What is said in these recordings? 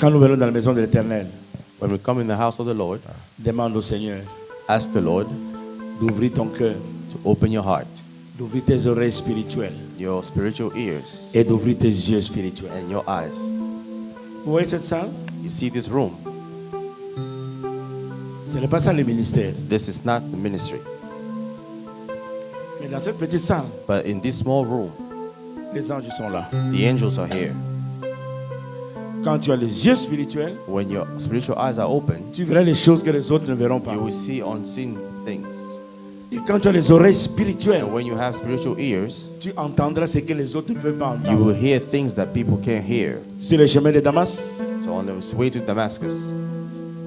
Quand nous venons dans la maison de l'Éternel, When we come in the house of the Lord, demande au Seigneur ask the Lord d'ouvrir ton cœur, to open your heart, d'ouvrir tes oreilles spirituelles your spiritual ears, et d'ouvrir tes yeux spirituels. and your eyes. Vous voyez cette salle? You see this room? Ce n'est pas ça le ministère. This is not the ministry. Mais dans cette petite salle, But in this small room, les anges sont là. the angels are here. Quand tu as les yeux spirituels, When your spiritual eyes are open, tu verras les choses que les autres ne verront pas. you will see unseen things. Et quand tu as les oreilles spirituelles, And when you have spiritual ears, tu entendras ce que les autres ne peuvent pas you will entendre. hear things that people can't hear. Sur le chemin de Damas, So on his way to Damascus,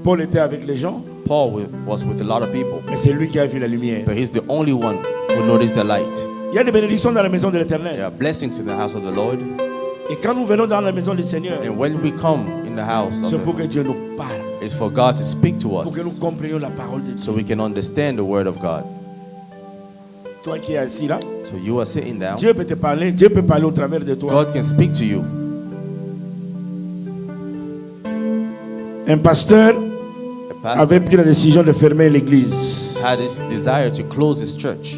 Paul était avec les gens, Paul was with a lot of people, mais c'est lui qui a vu la lumière. but he's the only one who noticed the light. Il y a des bénédictions dans la maison de There l'Éternel. are blessings in the house of the Lord. Et quand nous venons dans la maison du Seigneur, And when we come in the house, c'est pour que Dieu nous parle, it's for God to speak to pour que nous us comprenions la parole de Dieu. so we can understand the word of God. Toi qui es assis là, So you are sitting down. Dieu peut te parler, Dieu peut parler au travers de toi. God can speak to you. Un pasteur A pastor avait pris la décision de fermer l'église had this desire to close his church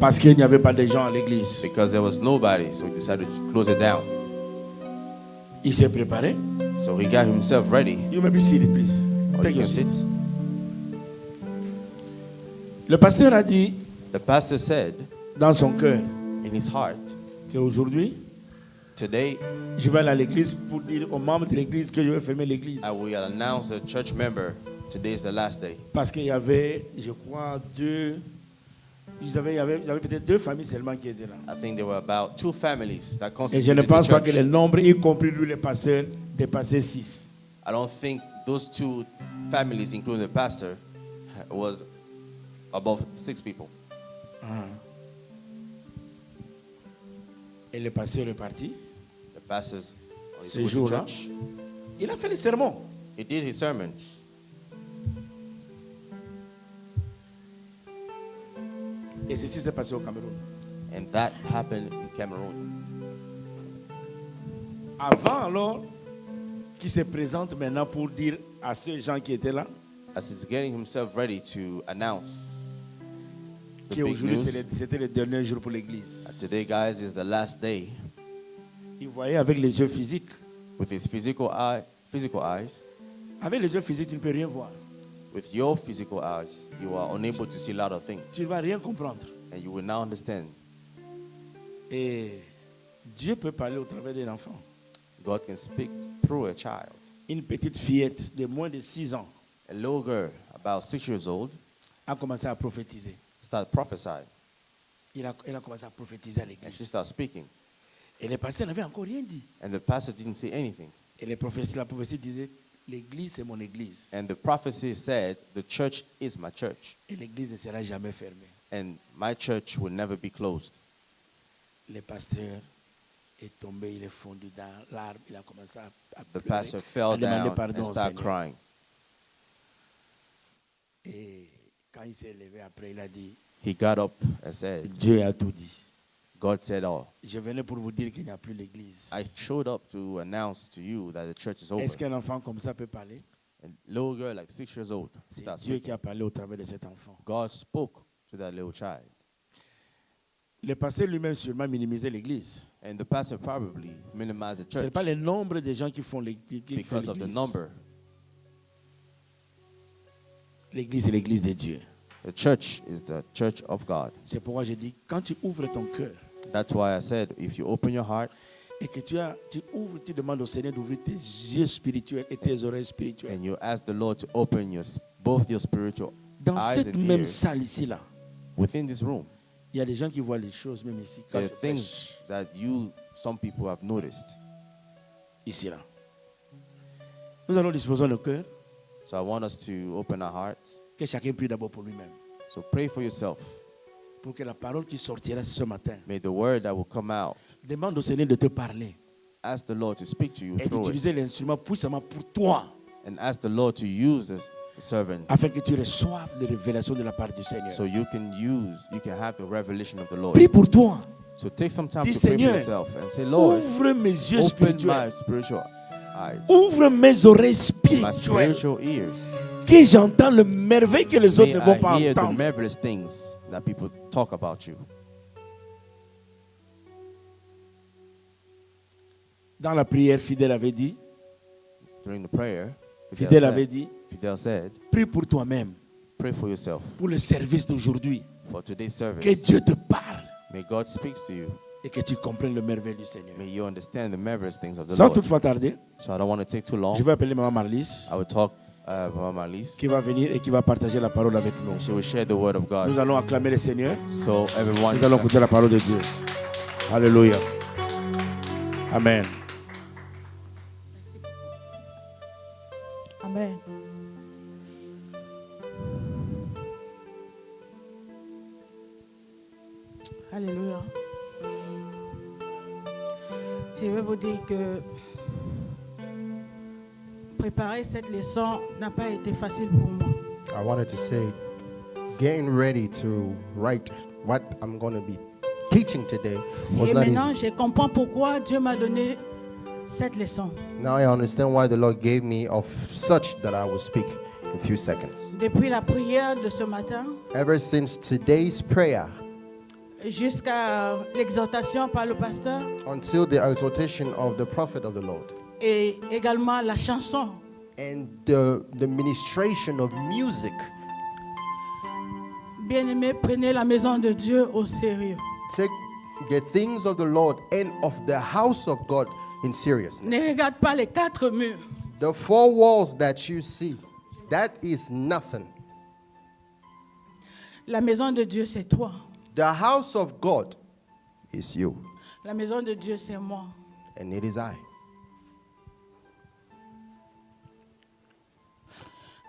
parce qu'il n'y avait pas de gens à l'église. because there was nobody, so he decided to close it down. Il s'est préparé. So he got himself ready. You may be seated, please. Or Take you your can seat. sit. Le pasteur a dit The pastor said dans son cœur in his heart, qu'aujourd'hui, today je vais aller à l'église pour dire aux membres de l'église que je vais fermer l'église. I will announce a church member, today is the last day. Parce qu'il y avait, je crois, il y avait peut-être 2 familles seulement qui étaient là. I think there were about 2 families that Et je constituted ne the pense pas que church. le nombre, y compris lui, les pasteurs, dépassait 6. I don't think those 2 families, including the pastor, was above 6 people. Et le pasteur est parti. The pastors on his Ce way to jour-là, church. il a fait le sermon. He did his sermon. Et ceci s'est passé au Cameroun. And that happened in Cameroon. Avant alors qu'il se présente maintenant pour dire à ces gens qui étaient là As he's getting himself ready to announce the big qu'aujourd'hui news, c'était le dernier jour pour l'église. that today, guys, is the last day. Il voyait avec les yeux physiques. With his physical eyes, Avec les yeux physiques, tu ne peux rien voir. with your physical eyes, you are unable to see a lot of Tu ne things, vas rien comprendre. and you will now understand. Et Dieu peut parler au travers d'un enfant. God can speak through a child. Une petite fillette de moins de 6 ans A little girl, about 6 years old, a commencé à prophétiser. started prophesying, Elle a commencé à prophétiser à and she l'église. started speaking. Et les pasteurs n'avaient encore rien dit. And the pastor didn't say anything. Et la prophétie disait, l'église c'est mon église. And the prophecy said, the church is my church, Et l'église ne sera jamais fermée. and my church will never be closed. Le pasteur est tombé, il est fondu dans l'arbre, il a commencé à The pleurer, pastor à fell demander down pardon and au started Seigneur. crying. Et quand il s'est levé après, il a dit, He got up and said, Dieu a tout dit. God said all. Je venais pour vous dire qu'il n'y a plus l'église. I showed up to announce to you that the church is open. Est-ce qu'un enfant comme ça peut parler? A little girl, like 6 years old, C'est starts Dieu speaking. qui a parlé au travers de cet enfant. God spoke to that little child. Le pasteur lui-même sûrement minimisait l'église. And the pastor probably minimized the Ce n'est church pas le nombre de gens qui font l'église. because of the number. L'église est l'église de Dieu. The church is the church of God. C'est pourquoi je dis, quand tu ouvres ton cœur That's why I said, if you open your heart et que tu ouvres, tu demandes au Seigneur d'ouvrir tes yeux spirituels et tes oreilles spirituelles. and you ask the Lord to open both your spiritual Dans eyes cette and même ears salle ici-là, within this room, il y a des gens qui voient les choses même ici. Quand there je are prêche, things that some people have noticed. ici-là. Nous allons disposer nos cœurs, So I want us to open our hearts. que chacun prie d'abord pour lui-même. So pray for yourself. Pour que la parole qui sortira ce matin, May the word that will come out, demande au Seigneur de te parler ask the Lord to speak to you et through d'utiliser it. l'instrument puissamment pour toi, And ask the Lord to use the servant afin que tu reçoives les révélations de la part du Seigneur. so you can have the revelation of the Lord. Prie pour toi. So take some time Dis, to pray for Seigneur, yourself and say, Lord, Ouvre mes yeux open spirituels my spiritual eyes, Ouvre mes oreilles my spirituelles. spiritual ears. Que j'entends le merveille que les autres May ne vont I pas hear the entendre. marvelous things that people talk about you. Dans la prière, Fidèle avait dit, During the prayer, Fidèle avait dit, Fidel said, prie pour toi-même, pray for yourself pour le service d'aujourd'hui. for today's Que service. Dieu te parle May God speak to you. et que tu comprennes le merveille du Seigneur. May you understand the marvelous things of the Sans Lord. toutefois tarder, So I don't want to take too long. je vais appeler Maman Marlise I will talk about my lease. qui va venir et qui va partager la parole avec nous. She will share the word of God. Nous allons acclamer le Seigneur. So everyone, Nous allons écouter la parole de Dieu. Alléluia. Amen. Amen. Alléluia. Je vais vous dire que préparer cette leçon n'a pas été facile pour moi. I wanted to say, getting ready to write what I'm going to be teaching today was Et not maintenant, easy. je comprends pourquoi Dieu m'a donné cette leçon. Now I understand why the Lord gave me of such that I will speak in a few seconds. Depuis la prière de ce matin Ever since today's prayer jusqu'à l'exhortation par le pasteur until the exhortation of the prophet of the Lord et également la chanson, and the ministration of music, bien-aimés, prenez la maison de Dieu au sérieux. take the things of the Lord and of the house of God in Ne seriousness. regarde pas les quatre murs. The four walls that you see, that is nothing. La maison de Dieu, c'est toi. The house of God is you, La maison de Dieu, c'est moi. and it is I.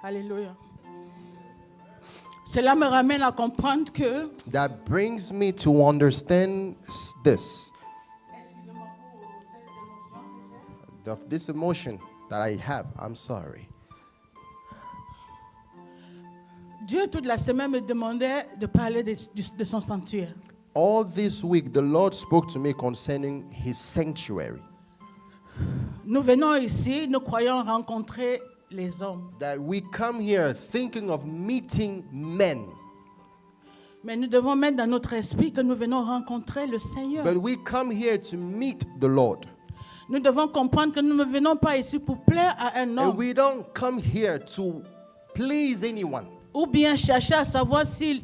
Alléluia. Cela me ramène à comprendre que That brings me to understand this. This emotion that I have, I'm sorry. Dieu, toute la semaine, me demandait de parler de son sanctuaire. All this week, the Lord spoke to me concerning His sanctuary. Nous venons ici, nous croyons rencontrer les hommes. That we come here thinking of meeting men, Mais nous devons mettre dans notre esprit que nous venons rencontrer le Seigneur. but we come here to meet the Lord. Nous devons comprendre que nous ne venons pas ici pour plaire à un And homme we don't come here to please anyone ou bien chercher à savoir si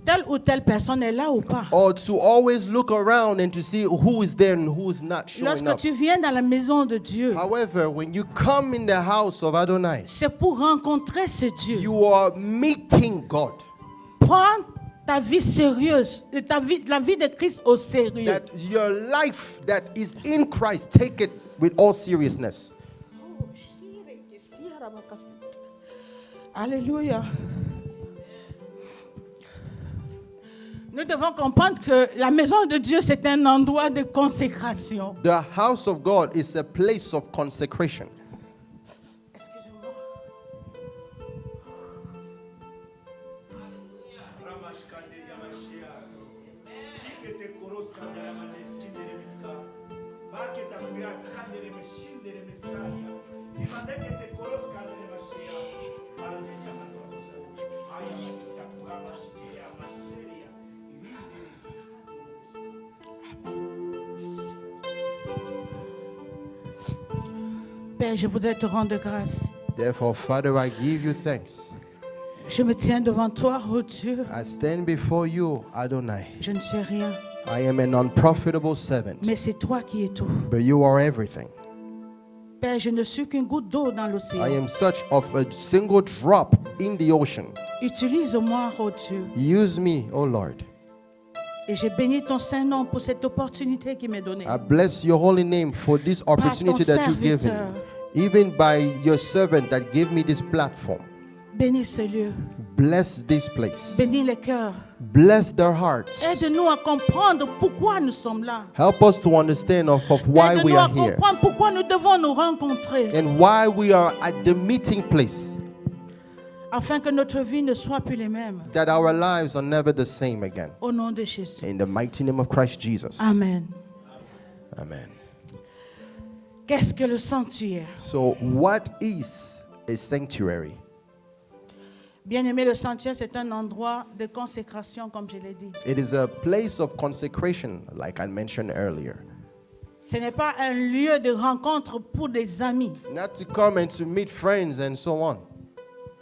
telle ou telle personne est là ou pas. or to always look around and to see who is there and who is not showing Lorsque up. tu viens dans la maison de Dieu, However, when you come in the house of Adonai, c'est pour rencontrer ce Dieu. you are meeting God. Prends ta vie sérieuse, la vie de Christ au sérieux. That your life that is in Christ, take it with all seriousness. Alléluia. Nous devons comprendre que la maison de Dieu, c'est un endroit de consécration. The house of God is a place of consecration. Père, je voudrais te rendre grâce. Therefore, Father, I give you thanks. Je me tiens devant toi, oh Dieu. I stand before you, Adonai. Je ne suis rien, I am an unprofitable servant, mais c'est toi qui es tout. but you are everything. Père, je ne suis qu'une goutte d'eau dans I l'océan. am such of a single drop in the ocean. Utilise-moi, oh Dieu. Use me, O Lord. Et j'ai béni ton Saint-Nom pour cette opportunité qui m'est donnée. I bless your holy name for this opportunity that you give me, even by your servant that gave me this platform. Bénis ce lieu. Bless this place. Bénis les cœurs. Bless their hearts. Aide-nous à comprendre pourquoi nous sommes là. Help us to understand of why we Aide-nous à are here comprendre pourquoi nous devons nous rencontrer. and why we are at the meeting place, Afin que notre vie ne soit plus les mêmes. that our lives are never the same again. Au nom de Jésus. In the mighty name of Christ Jesus. Amen. Amen. Qu'est-ce que le sanctuaire? So, what is a sanctuary? Bien-aimé, le sanctuaire, c'est un endroit de consécration, comme je l'ai dit. It is a place of consecration, like I mentioned earlier. Ce n'est pas un lieu de rencontre pour des amis. Not to come and to meet friends and so on.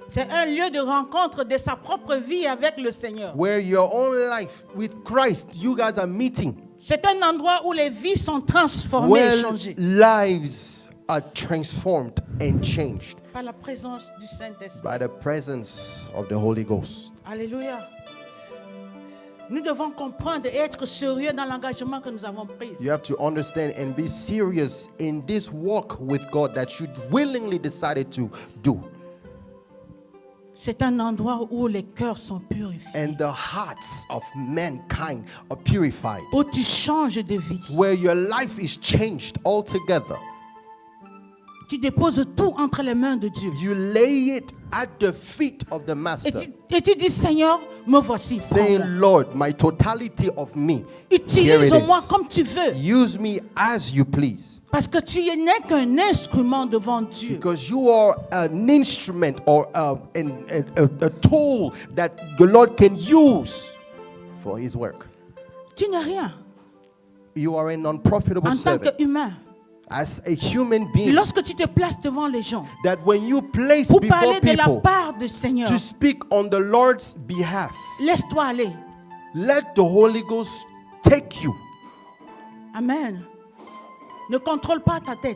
C'est un lieu de rencontre de sa propre vie avec le Seigneur. Where your own life with Christ, you guys are meeting. C'est un endroit où les vies sont transformées et Where changées lives are transformed and changed par la présence du Saint-Esprit. by the presence of the Holy Ghost. Alléluia. Nous devons comprendre et être sérieux dans l'engagement que nous avons pris. You have to understand and be serious in this walk with God that you willingly decided to do. C'est un endroit où les cœurs sont purifiés, And the hearts of mankind are purified. où tu changes de vie. Where your life is changed altogether. Tu déposes tout entre les mains de Dieu. You lay it at the feet of the Master. Et tu dis, Seigneur, me voici. Saying, Prends-moi. Lord, my totality of me, here it Utilise-moi is. comme tu veux. Use me as you please. Parce que tu n'es qu'un instrument devant Dieu. Because you are an instrument or a tool that the Lord can use for his work. Tu n'es rien You are an unprofitable en tant servant. qu'humain. As a human being, Lorsque tu te places devant les gens that when you place pour before parler de la people part du Seigneur, to speak on the Lord's behalf, laisse-toi aller. let the Holy Ghost take you. Amen. Ne contrôle pas ta tête,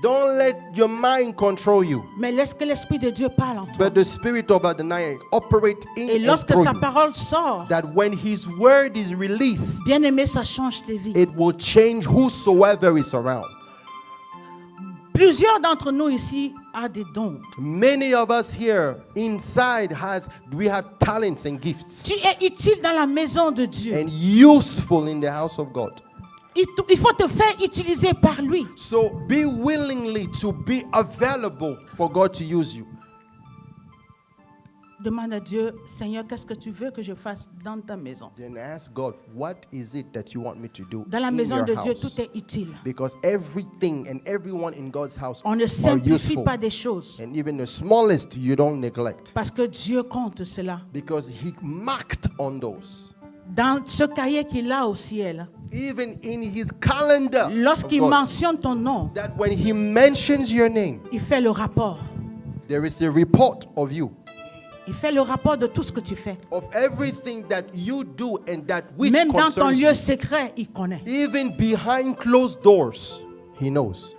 Don't let your mind control you, mais laisse que l'Esprit de Dieu parle en toi. but the Spirit of Adonai operate in Et and lorsque through sa you. parole sort, That when his word is released, bien-aimé, ça change tes vies. it will change whosoever is around. Plusieurs d'entre nous ici ont des dons. Many of us here inside we have talents and gifts Tu es utile dans la maison de Dieu. and useful in the house of God. Il faut te faire utiliser par lui. So be willingly to be available for God to use you. Demande à Dieu, Seigneur, qu'est-ce que tu veux que je fasse dans ta maison? Then ask God, what is it that you want me to do Dans la in maison your de Dieu, house? tout est utile. Because everything and everyone in God's house On ne are simplifie useful. pas des choses And even the smallest you don't neglect. parce que Dieu compte cela. Because he marked on those. Dans ce cahier qu'il a au ciel, Even in his calendar. of lorsqu'il God, mentionne ton nom, that when he mentions your name, il fait le rapport. there is a report of you. Il fait le rapport de tout ce que tu fais. Of everything that you do and that which Même dans ton concerns lieu you. secret, il connaît. Even behind closed doors, he knows.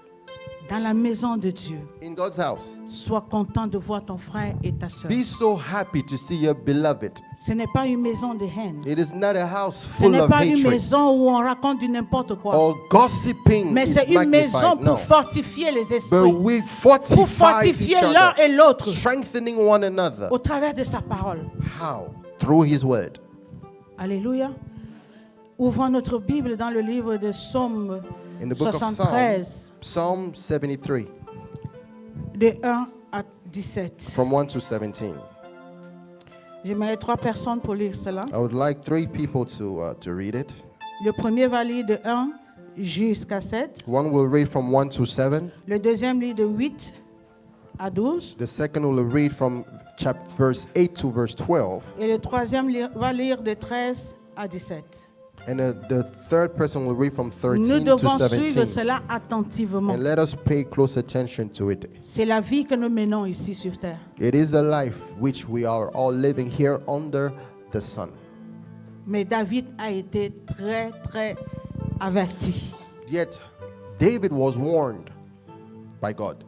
Dans la maison de Dieu, In God's house, sois content de voir ton frère et ta soeur. be so happy to see your beloved. Ce n'est pas une maison de haine. It is not a house Ce full n'est of pas une hatred maison où on raconte du n'importe quoi. or gossiping. Mais is c'est une maison magnified. pour No. fortifier les But esprits. we Pour fortify fortifier each l'un other, et l'autre strengthening one another. au travers de sa parole. How? Through his word. Alléluia. Ouvrons notre Bible dans le livre de Psaume In the book of 73, Psalm 73, de 1 à 17. from 1 to 17. J'aimerais 3 personnes pour lire cela. I would like 3 people to read it. Le premier va lire de 1 jusqu'à 7. One will read from 1 to 7. Le deuxième lit de 8 à 12. The second will read from verse 8 to verse 12. Et le troisième va lire de 13 à 17. And the third person will read from Nous 13 to devons suivre 17. cela attentivement. And let us pay close attention to it. C'est la vie que nous menons ici sur terre. It is the life which we are all living here under the sun. Mais David a été très, très averti. Yet David was warned by God.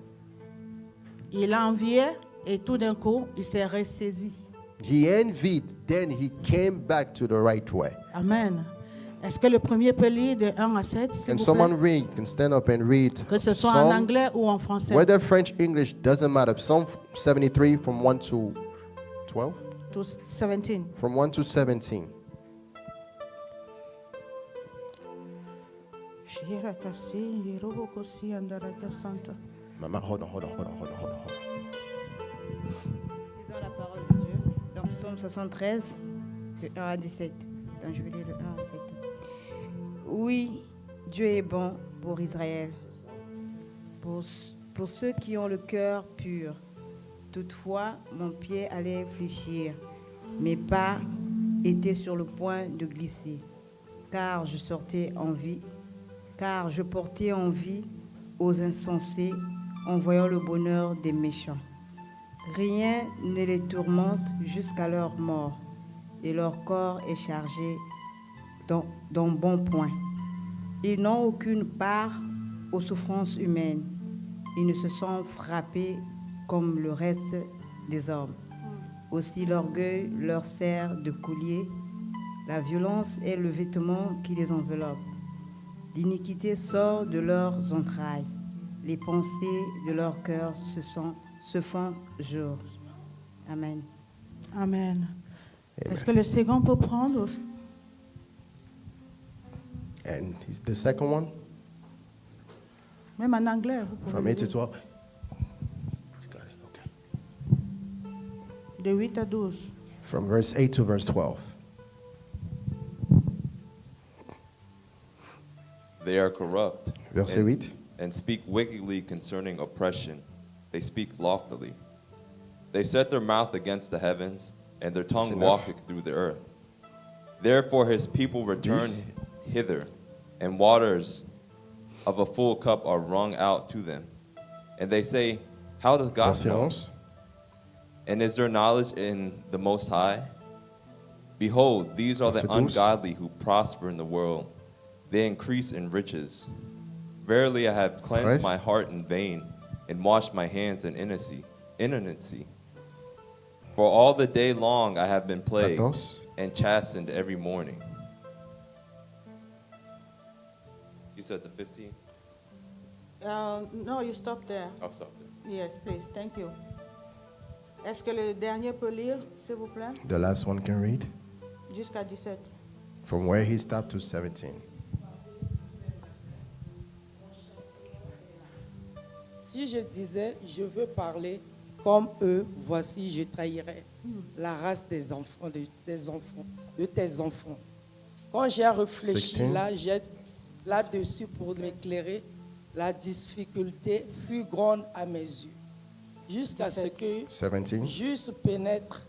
Il enviait et tout d'un coup, il s'est ressaisi. He envied, then he came back to the right way. Amen. Est-ce que le premier peut lire de 1 à 7, s'il Can vous someone plaît? read, can stand up and read? Que ce soit en Psalm, anglais ou en français. whether French, English, doesn't matter. Psalm 73 from 1 to 12? To 17. From 1 to 17. Mama, hold on. Lisons la parole de Dieu dans Psaume 73, de 1 à 17. Donc, je vais lire le 1 à 7. Oui, Dieu est bon pour Israël. pour ceux qui ont le cœur pur. Toutefois, mon pied allait fléchir, mes pas étaient sur le point de glisser, car je portais envie aux insensés en voyant le bonheur des méchants. Rien ne les tourmente jusqu'à leur mort, et leur corps est chargé dans bon point. Ils n'ont aucune part aux souffrances humaines. Ils ne se sont frappés comme le reste des hommes. Aussi l'orgueil leur sert de collier. La violence est le vêtement qui les enveloppe. L'iniquité sort de leurs entrailles. Les pensées de leur cœur se font jour. Amen. Amen. Est-ce que le second peut prendre? And the second one, Même en anglais, vous pouvez. from le 8 to lire. 12. You got it, okay. De 8 à 12. From verse 8 to verse 12. They are corrupt Verset 8. and speak wickedly concerning oppression. They speak loftily. They set their mouth against the heavens, and their tongue enough. walketh through the earth. Therefore his people return This- hither, and waters of a full cup are wrung out to them. And they say, how does God Verset know? 11. And is there knowledge in the Most High? Behold, these are the Verset 12. ungodly who prosper in the world. They increase in riches. Verily I have cleansed 13. my heart in vain, and washed my hands in innocency. For all the day long I have been plagued 14. and chastened every morning. You said the 15? No, you stop there. I'll stop there. Yes, please. Thank you. Est-ce que le dernier peut lire, s'il vous plaît? The last one can read. Jusqu'à 17. From where he stopped to 17. Si je disais, je veux parler comme eux, voici, je trahirais la race des enfants, de tes enfants. Quand j'ai réfléchi 16. là-dessus pour m'éclairer, la difficulté fut grande à mes yeux, jusqu'à ce que 17. j'eusse pénètre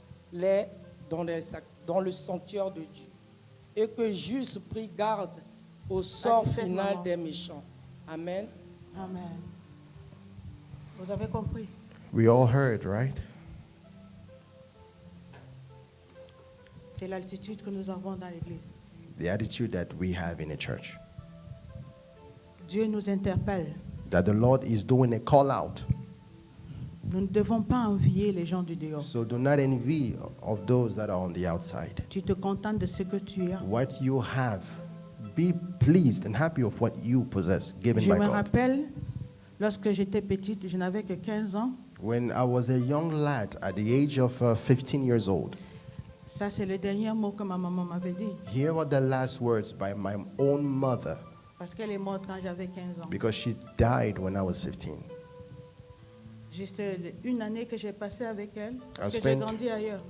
dans le sanctuaire de Dieu et que j'eusse pris garde au sort 17, final maman. des méchants. Amen. Amen. Vous avez compris? We all heard, right? C'est l'attitude que nous avons dans l'Église. The attitude that we have in a church. Dieu nous interpelle. That the Lord is doing a call out. Nous ne devons pas envier les gens du dehors. So do not envy of those that are on the outside. Tu te contentes de ce que tu as. What you have, be pleased and happy of what you possess, given Je by me God. rappelle, lorsque j'étais petite, je n'avais que 15 ans. When I was a young lad at the age of 15 years old, Ça, c'est le dernier mot que ma maman m'avait dit. here were the last words by my own mother, Parce qu'elle est morte quand j'avais 15 ans. because she died when I was 15. Juste une année que j'ai passée avec elle. Parce I que j'ai spent- grandi ailleurs.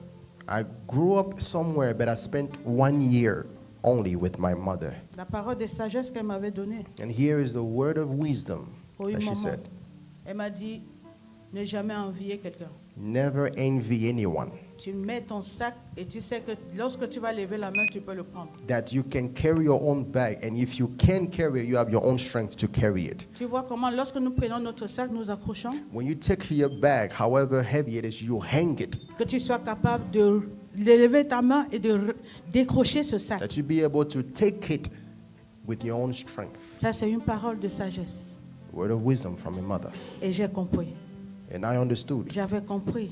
I grew up somewhere, but I spent 1 year only with my mother. La parole de sagesse qu'elle m'avait donnée. And here is the word of wisdom Pour une that she maman. said. Elle m'a dit, ne jamais envier quelqu'un. Never envy anyone. Tu mets ton sac et tu sais que lorsque tu vas lever la main, tu peux le prendre. That you can carry your own bag, and if you can carry it, you have your own strength to carry it. Tu vois comment lorsque nous prenons notre sac, nous accrochons, When you take your bag, however heavy it is, you hang it. que tu sois capable de lever ta main et de décrocher ce sac. That you be able to take it with your own strength. Ça, c'est une parole de sagesse. Word of wisdom from a mother. Et j'ai compris. And I understood J'avais compris.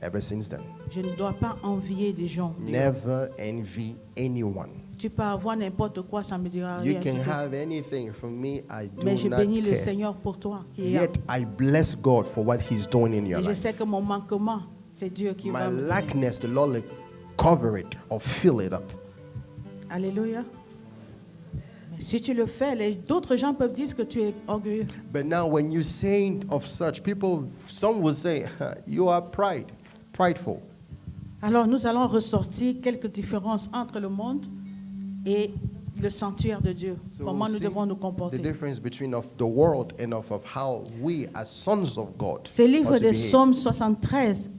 ever since then. Je ne dois pas envier des gens. Never envy anyone. Tu peux avoir n'importe quoi, ça me dira You rien. can du tout. have anything from me, I Mais do je not bénis le care. Seigneur pour toi. Qui est Yet I bless God for what He's doing in your et je life. sais que mon manquement, c'est Dieu qui My va me donner. lackness, the Lord will cover it or fill it up. Alléluia. Mais si tu le fais, d'autres gens peuvent dire que tu es orgueilleux. But now, when you say of such, people, some will say, you are prideful. Alors nous allons ressortir quelques différences entre le monde et le sanctuaire de Dieu. So Comment nous see devons nous the comporter. difference between of the world and of how we as sons of God Ce livre ought to de behave. Psaume 73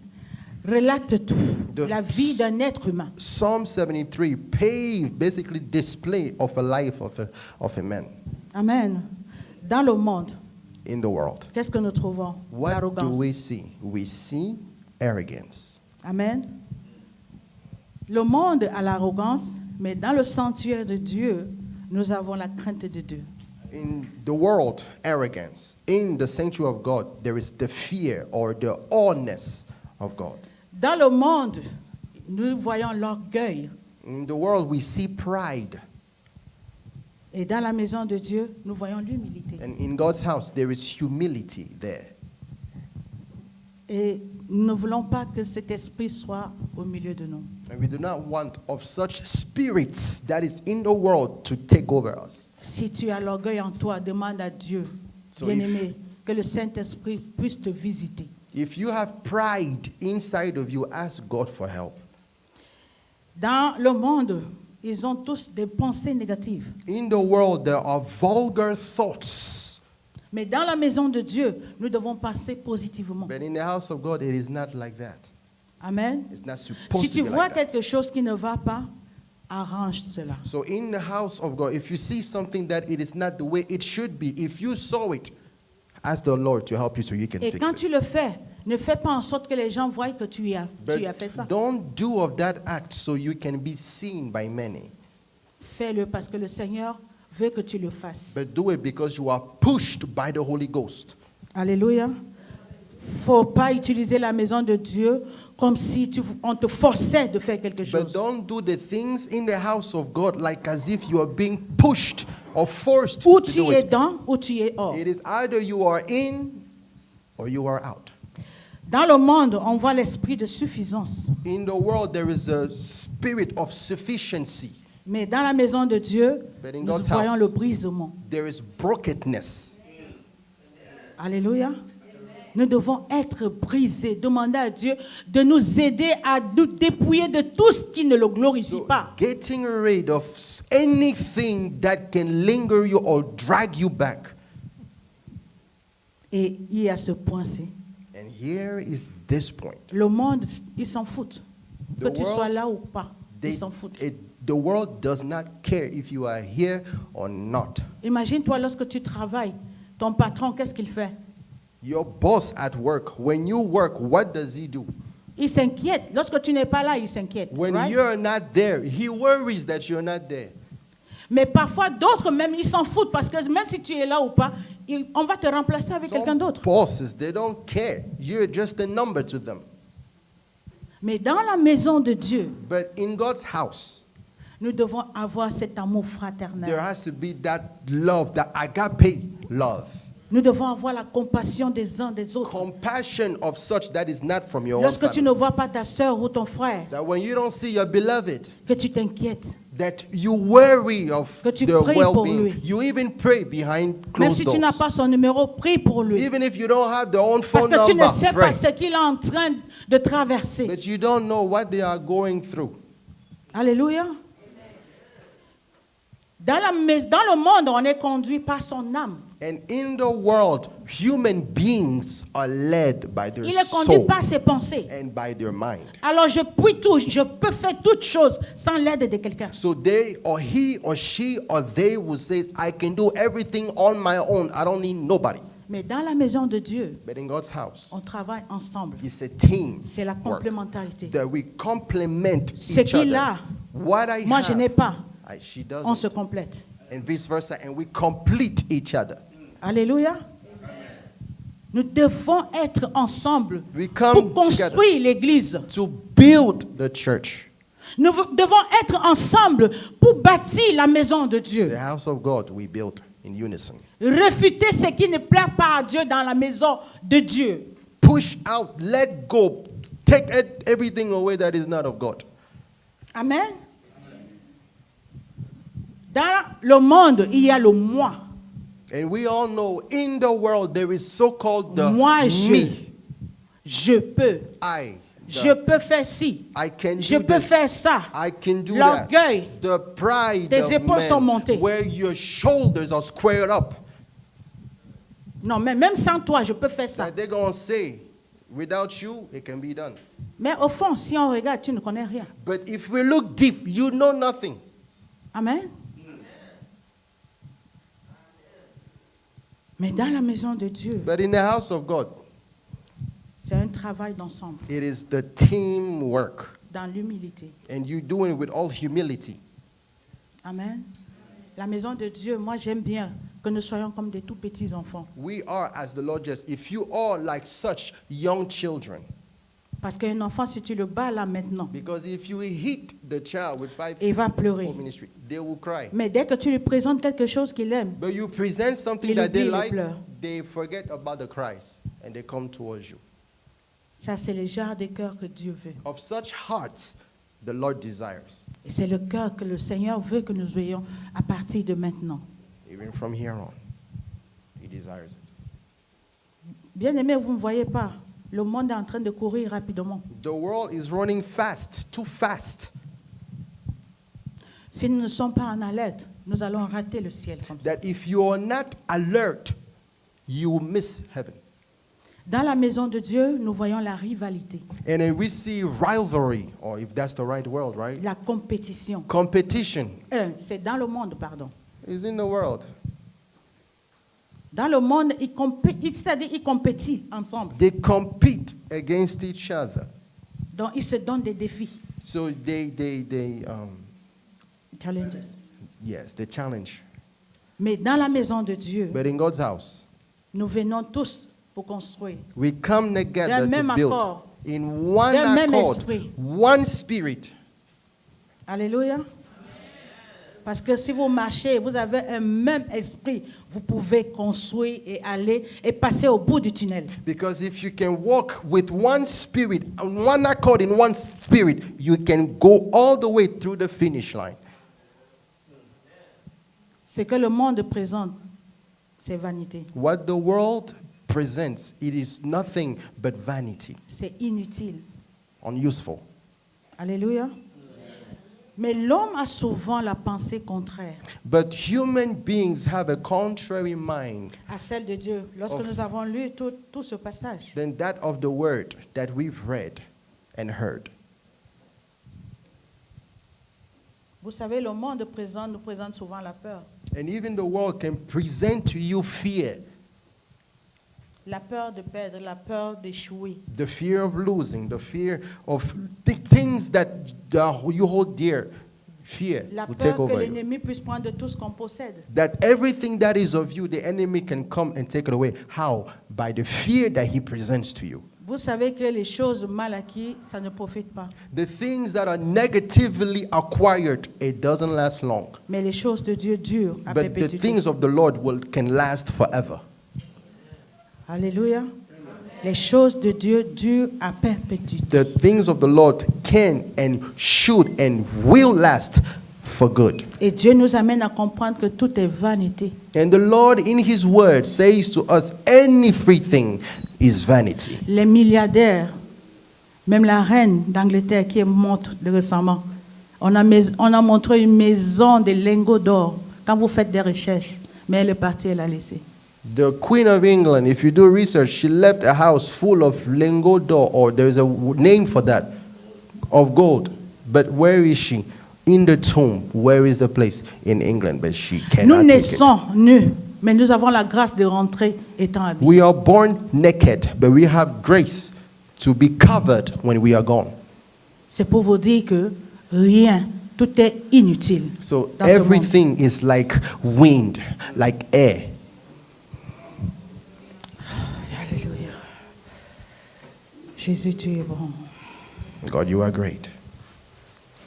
relate tout, De- la vie d'un être humain. Psalm 73 pave basically display of a life of a man Amen. Dans le monde, in the world. qu'est-ce que nous trouvons? What do L'arrogance. we see? We see arrogance. Amen. Le monde a l'arrogance, mais dans le sanctuaire de Dieu, nous avons la crainte de Dieu. In the world, arrogance. In the sanctuary of God, there is the fear or the awness of God. Dans le monde, nous voyons l'orgueil. In the world, we see pride. Et dans la maison de Dieu, nous voyons l'humilité. And in God's house, there is humility there. Et nous ne voulons pas que cet esprit soit au milieu de nous. And we do not want of such spirits that is in the world to take over us. Si tu as l'orgueil en toi, demande à Dieu, So bien-aimé, que le Saint-Esprit puisse te visiter. If you have pride inside of you, ask God for help. Dans le monde, ils ont tous des pensées négatives. In the world, there are vulgar thoughts. Mais dans la maison de Dieu, nous devons penser positivement. But in the house of God, it is not like that. Amen. It's not supposed Si to tu be vois like that. quelque chose qui ne va pas, arrange cela. So in the house of God, if you see something that it is not the way it should be, if you saw it, ask the Lord to help you so you can Et fix quand it. tu le fais, ne fais pas en sorte que les gens voient que tu as fait ça. But don't do of that act so you can be seen by many. Fais-le parce que le Seigneur veut que tu le fasses. But do it because you are pushed by the Holy Ghost. Alléluia. Faut pas utiliser la maison de Dieu comme si on te forçait de faire quelque But chose. don't do the things in the house of God like as if you are being pushed or forced Ou to tu do es it. dans, ou tu es hors. It is either you are in or you are out. Dans le monde, on voit l'esprit de suffisance. In the world, there is a spirit of sufficiency. Mais dans la maison de Dieu, But in nous God's voyons house, le brisement. there is brokenness. Alléluia. Nous devons être brisés. Demander à Dieu de nous aider à nous dépouiller de tout ce qui ne le glorifie So pas. getting rid of anything that can linger you or drag you back. Et il y a ce point-ci. And here is this point. Le monde, ils s'en foutent. Que The tu sois world, là ou pas, ils They- s'en foutent. the world does not care if you are here or not. Imagine-toi lorsque tu travailles, ton patron, qu'est-ce qu'il fait? Your boss at work, when you work, what does he do? Il s'inquiète. Lorsque tu n'es pas là, il s'inquiète. When right? you're not there, he worries that you're not there. Mais parfois, d'autres même, ils s'en foutent parce que même si tu es là ou pas, on va te remplacer avec quelqu'un Some d'autre. bosses, they don't care. You're just a number to them. Mais dans la maison de Dieu, But in God's house, nous devons avoir cet amour there fraternel. has to be that love, that agape love. Nous devons avoir la compassion des uns des autres. Compassion of such that is not from your own Lorsque tu family. ne vois pas ta sœur ou ton frère, That when you don't see your beloved, que tu t'inquiètes. that you worry of Que tu their pries pour well-being. lui. You even pray behind Même closed si tu n'as doors. pas son numéro, prie pour lui. Even if you don't have their own Parce phone que tu ne number, sais pas pray. ce qu'il est en train de traverser. But you don't know what they are going through. Alléluia. Dans le monde, on est conduit par son âme. And in the world, human beings are led by their Il est conduit soul par ses pensées. and by their mind. Alors je puis tout, je peux faire toutes choses sans l'aide de quelqu'un. So they or he or she or they will say, I can do everything on my own. I don't need nobody. Mais dans la maison de Dieu, But in God's house, on travaille ensemble. it's a team C'est la work complémentarité. that we complement Ce each qu'il other. a, What I moi je n'ai have, pas. she On se doesn't. complète. And vice versa. And we complete each other. Alléluia. Nous devons être ensemble We come pour together construire l'église. to build the church, Nous devons être ensemble pour bâtir la maison de Dieu. the house of God we built in unison. Réfuter ce qui ne plaît pas à Dieu dans la maison de Dieu. Push out, let go, take everything away that is not of God. Amen. Dans le monde, il y a le moi. And we all know in the world there is so-called the Moi, me, je peux. I, Je peux faire ci. I can Je do peux this. faire ça. I can do that. L'orgueil. The pride Tes of épaules sont man, montées. where your shoulders are squared up. Non, mais même sans toi, je peux faire ça. That they're going to say, without you, it can be done. Mais au fond, si on regarde, tu ne connais rien. But if we look deep, you know nothing. Amen. Mais dans la maison de Dieu, But in the house of God, c'est un travail d'ensemble, it is the teamwork. dans l'humilité. And you do it with all humility. Amen. La maison de Dieu, moi j'aime bien que nous soyons comme des tout petits enfants. We are, as the Lord just, if you are like such young children, Parce qu'un enfant, si tu le bats là maintenant, because if you hit the child with 5 il va pleurer. for ministry, they will cry. Mais dès que tu lui présentes quelque chose qu'il aime, But you present something Il that they oublie les like, pleurs. they forget about the cries and they come towards you. ça c'est le genre de cœur que Dieu veut. Of such hearts, the Lord desires, Et c'est le cœur que le Seigneur veut que nous ayons à partir de maintenant. even from here on. He desires it. Bien-aimés, vous ne voyez pas, le monde est en train de courir rapidement. The world is running fast, too fast, Si nous ne sommes pas en alerte, nous allons rater le ciel comme ça. that if you are not alert, you will miss heaven. Dans la maison de Dieu, nous voyons la rivalité, And then we see rivalry, or if that's the right word, right? la compétition. Competition C'est dans le monde, pardon. is in the world. Dans le monde, c'est-à-dire ils compétissent ensemble. They compete against each other. Donc, ils se donnent des défis. So Challenges. yes, they challenge. Mais dans la maison de Dieu, But in God's house, nous venons tous pour construire. we come together D'un même to build accord. in one D'un même accord, esprit. one spirit. Alléluia. Parce que si vous marchez, vous avez un même esprit, vous pouvez construire et aller et passer au bout du tunnel. Because if you can walk with one spirit, and one accord in one spirit, you can go all the way through the finish line. Ce que le monde présente, c'est vanité. What the world presents, it is nothing but vanity, C'est inutile. unuseful. Alléluia. Mais l'homme a souvent la pensée contraire But human beings have a contrary mind à celle de Dieu. Lorsque Of- nous avons lu tout ce passage, than that of the word that we've read and heard. vous savez, le monde nous présente souvent la peur. And even the world can present to you fear, La peur de perdre, la peur d'échouer. the fear of losing, the fear of things that you hold dear. Fear La will take peur que over you. l'ennemi puisse prendre tout ce qu'on possède. That everything that is of you, the enemy can come and take it away. How? By the fear that he presents to you. Vous savez que les choses mal acquises, ça ne profite pas. The things that are negatively acquired, it doesn't last long. Mais les choses de Dieu durent à But the perpétuité. things of the Lord can last forever. Alléluia. Les choses de Dieu durent à perpétuité. The things of the Lord can and should and will last for good. Et Dieu nous amène à comprendre que tout est vanité. And the Lord in his word says to us, everything is vanity. Les milliardaires, même la reine d'Angleterre qui est morte récemment, on a montré une maison de lingots d'or quand vous faites des recherches. Mais elle est partie, elle a laissé. The Queen of England, if you do research, she left a house full of lingots d'or, or there's a name for that, of gold. But where is she? In the tomb. Where is the place? In England, but she Nous cannot take it. naissons nus, mais nous avons la grâce de rentrer étant habillés. We are born naked, but we have grace to be covered when we are gone. C'est pour vous dire que rien, tout est inutile. So dans ce monde. everything is like wind, like air. Alléluia. Jésus, tu es bon. God, you are great.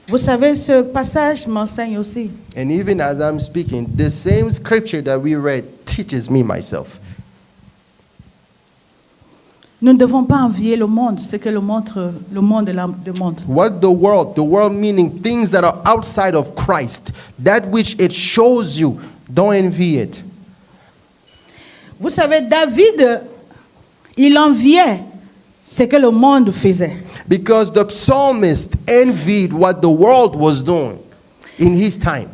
Vous savez, ce passage m'enseigne aussi. And even as I'm speaking, the same scripture that we read teaches me myself. Nous ne devons pas envier le monde, ce que le monde demande. What the world meaning things that are outside of Christ, that which it shows you, don't envy it. Vous savez, David, il enviait ce que le monde faisait. Because the psalmist envied what the world was doing in his time.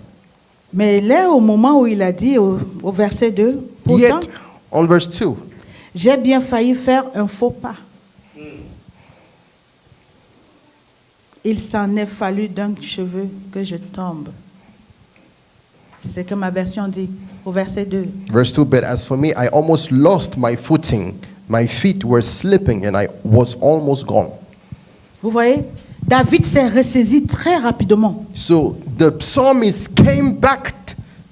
Mais là, au moment où il a dit au verset 2, pourtant, Yet, on verse 2, j'ai bien failli faire un faux pas. Il s'en est fallu d'un cheveu que je tombe. C'est ce que ma version dit au verset 2. verse 2, but as for me, I almost lost my footing. My feet were slipping and I was almost gone. Vous voyez, David s'est ressaisi très rapidement. So the psalmist came back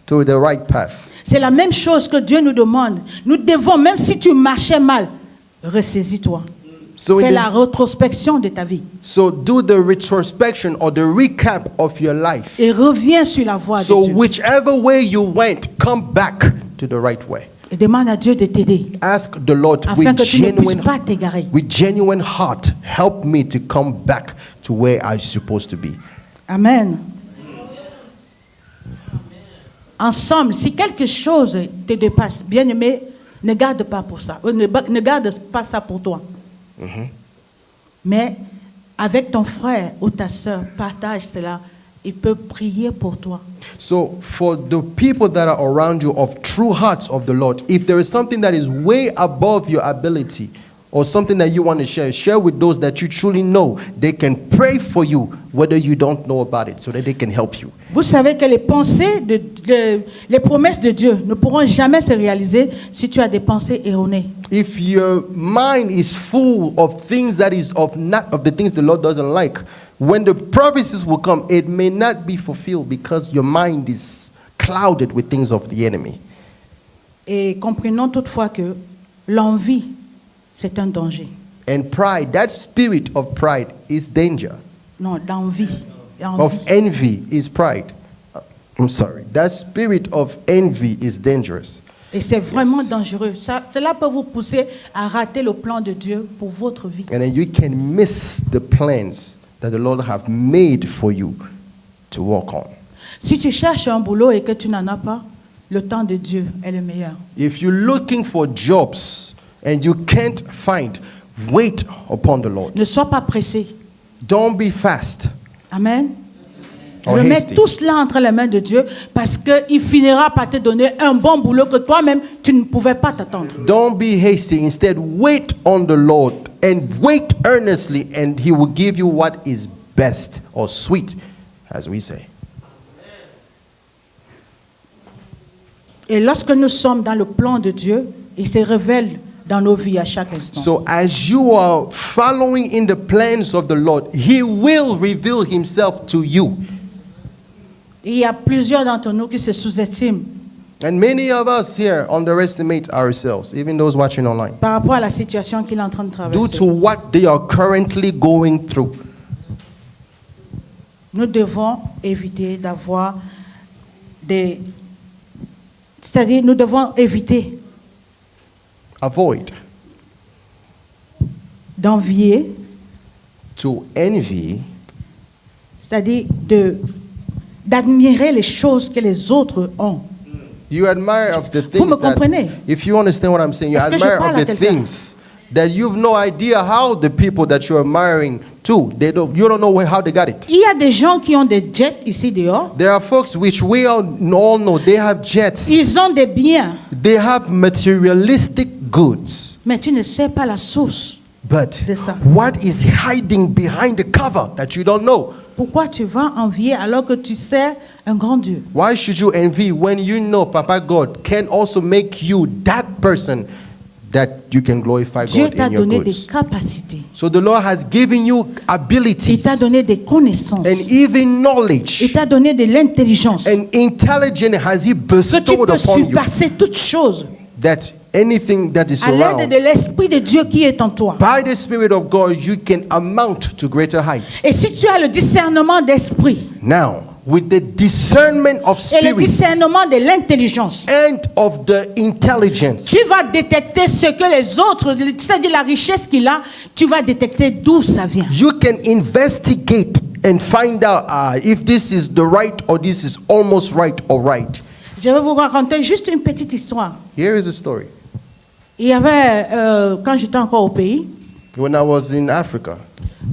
to the right path. C'est la même chose que Dieu nous demande. Nous devons, même si tu marchais mal, ressaisis-toi. So, Fais in la the- rétrospection de ta vie so do the retrospection or the recap of your life. et reviens sur la voie So de Dieu. whichever way you went, come back to the right way. Et demande à Dieu de t'aider Ask the Lord afin que tu ne puisses pas t'égarer. with genuine heart, help me to come back to where I'm supposed to be. Amen. Ensemble, si quelque chose te dépasse, bien-aimé, ne garde pas pour ça. Ne garde pas ça pour toi. Mais avec ton frère ou ta soeur, partage cela. Il peut prier pour toi. So for the people that are around you of true hearts of the Lord, if there is something that is way above your ability or something that you want to share, share with those that you truly know. They can pray for you whether you don't know about it so that they can help you. Vous savez que les pensées, les promesses de Dieu ne pourront jamais se réaliser si tu as des pensées erronées. If your mind is full of things that is of not of the things the Lord doesn't like, when the prophecies will come, it may not be fulfilled because your mind is clouded with things of the enemy. Et comprenons toutefois que l'envie, c'est un danger. And pride, that spirit of pride is danger. Non, d'envie. Of envy is pride. I'm sorry. That spirit of envy is dangerous. Et c'est vraiment dangereux. Cela peut vous pousser à rater le plan de Dieu pour votre vie. And then you can miss the plans that the Lord have made for you to work on. Si tu cherches un boulot et que tu n'en as pas, le temps de Dieu est le meilleur. If you're looking for jobs and you can't find, wait upon the Lord. Ne sois pas pressé. Don't be fast Amen. or Remets hasty. tout cela entre les mains de Dieu parce qu'il finira par te donner un bon boulot que toi-même, tu ne pouvais pas t'attendre. Don't be hasty. Instead, wait on the Lord and wait earnestly, and He will give you what is best or sweet, as we say. Et lorsque nous sommes dans le plan de Dieu, il se révèle dans nos vies à chaque instant. So, as you are following in the plans of the Lord, He will reveal Himself to you. Il y a plusieurs d'entre nous qui se sous-estiment And many of us here underestimate ourselves, even those watching online, par rapport à la situation qu'il est en train de due traverser. to what they are currently going through. Nous devons éviter d'avoir des... C'est-à-dire, nous devons éviter Avoid d'envier, to envy, c'est-à-dire d'admirer les choses que les autres ont. you admire of the Vous me things that, comprenez? if you understand what I'm saying, you Est-ce que je admire parle of à the quelqu'un? things that you've no idea how the people that you're admiring to, you don't know how they got it. Il y a des gens qui ont des jets ici dehors. There are folks which we all know, they have jets, Ils ont des biens, they have materialistic goods. mais tu ne sais pas la source. But de ça. what is hiding behind the cover that you don't know? Pourquoi tu vas envier alors que tu sers un grand Dieu? Why should you envy when you know Papa God can also make you that person that you can glorify Dieu God t'a in your donné des goods? capacités. So the Lord has given you Il abilities t'a donné des connaissances. and even Il knowledge t'a donné de l'intelligence. and intelligence has He Que tu bestowed peux upon you, surpasser toutes choses that anything that is à l'aide around, de l'Esprit de Dieu qui est en toi. by the Spirit of God, you can amount to greater heights. Et si tu as le discernement d'esprit Now, with the discernment of et le spirits discernement de l'intelligence, and of the intelligence, tu vas détecter ce que les autres, c'est-à-dire la richesse qu'il a, tu vas détecter d'où ça vient. you can investigate and find out if this is the right or this is almost right or right. Je vais vous raconter juste une petite histoire. Here is a story. Il y avait, quand j'étais encore au pays, When I was in Africa,